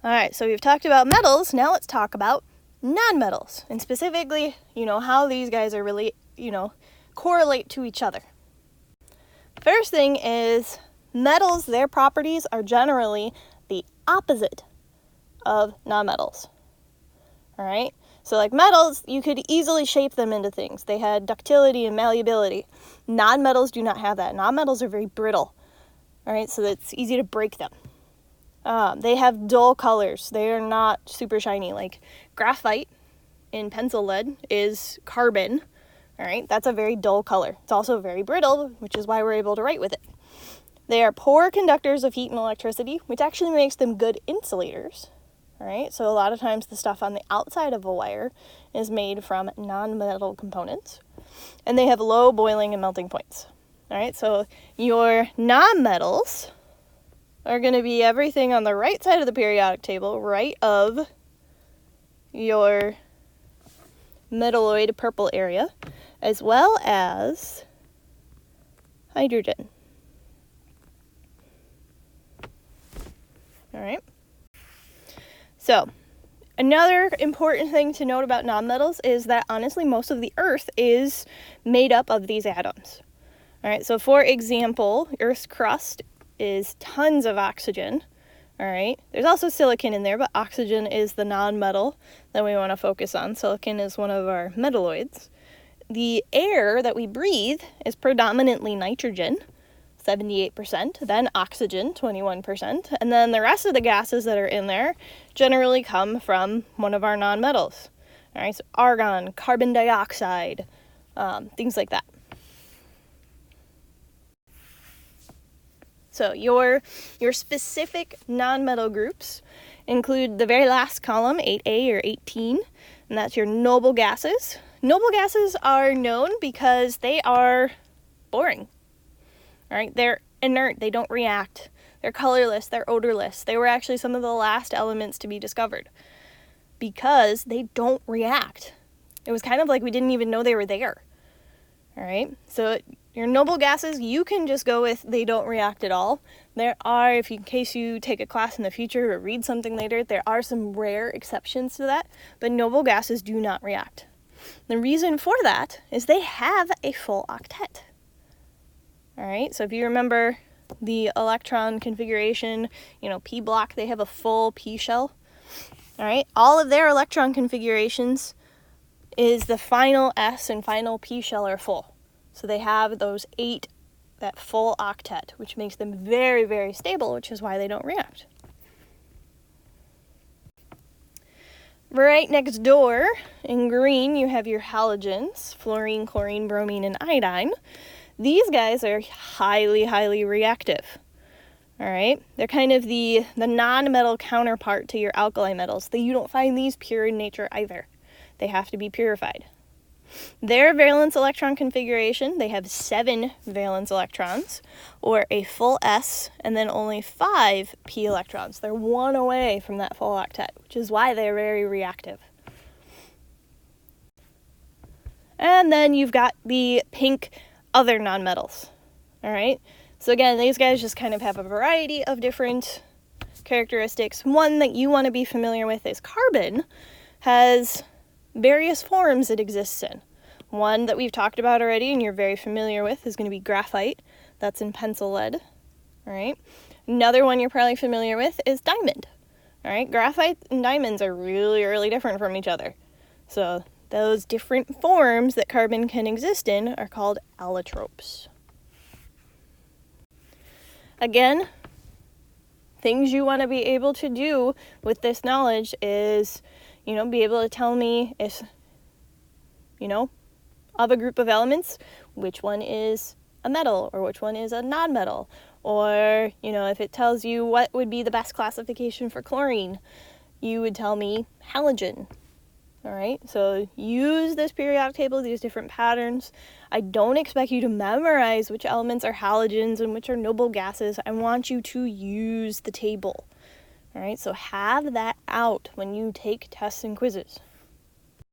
All right, so we've talked about metals. Now let's talk about nonmetals, and specifically, how these guys are really, correlate to each other. First thing is metals, their properties are generally the opposite of nonmetals. All right, so like metals, you could easily shape them into things. They had ductility and malleability. Nonmetals do not have that. Nonmetals are very brittle. All right, so it's easy to break them. They have dull colors. They are not super shiny. Like graphite in pencil lead is carbon. All right, that's a very dull color. It's also very brittle, which is why we're able to write with it. They are poor conductors of heat and electricity, which actually makes them good insulators. All right, so a lot of times the stuff on the outside of a wire is made from non-metal components. And they have low boiling and melting points. All right, so your nonmetals are going to be everything on the right side of the periodic table, right of your metalloid purple area, as well as hydrogen. All right. So, another important thing to note about nonmetals is that honestly most of the Earth is made up of these atoms. All right, so for example, Earth's crust is tons of oxygen. All right, there's also silicon in there, but oxygen is the nonmetal that we want to focus on. Silicon is one of our metalloids. The air that we breathe is predominantly nitrogen, 78%, then oxygen, 21%, and then the rest of the gases that are in there generally come from one of our nonmetals. All right, so argon, carbon dioxide, things like that. So your specific nonmetal groups include the very last column, 8A or 18, and that's your noble gases. Noble gases are known because they are boring. All right, they're inert, they don't react. They're colorless, they're odorless. They were actually some of the last elements to be discovered because they don't react. It was kind of like we didn't even know they were there. All right, so your noble gases, you can just go with they don't react at all. There are, in case you take a class in the future or read something later, there are some rare exceptions to that, but noble gases do not react. The reason for that is they have a full octet. All right, so if you remember the electron configuration, p block, they have a full p shell. All right, all of their electron configurations is the final s and final p shell are full. So they have those 8, that full octet, which makes them very, very stable, which is why they don't react. Right next door, in green, you have your halogens, fluorine, chlorine, bromine, and iodine. These guys are highly, highly reactive. All right? They're kind of the non-metal counterpart to your alkali metals. You don't find these pure in nature either. They have to be purified. Their valence electron configuration, they have 7 valence electrons, or a full s, and then only 5 p electrons. They're 1 away from that full octet, which is why they're very reactive. And then you've got the pink other nonmetals. All right, so again, these guys just kind of have a variety of different characteristics. One that you want to be familiar with is carbon has various forms it exists in. One that we've talked about already and you're very familiar with is going to be graphite. That's in pencil lead. All right. Another one you're probably familiar with is diamond. All right. Graphite and diamonds are really, really different from each other. So those different forms that carbon can exist in are called allotropes. Again, things you want to be able to do with this knowledge is be able to tell me if, of a group of elements, which one is a metal or which one is a non-metal. Or, if it tells you what would be the best classification for chlorine, you would tell me halogen. All right, so use this periodic table, these different patterns. I don't expect you to memorize which elements are halogens and which are noble gases. I want you to use the table. All right, so have that out when you take tests and quizzes.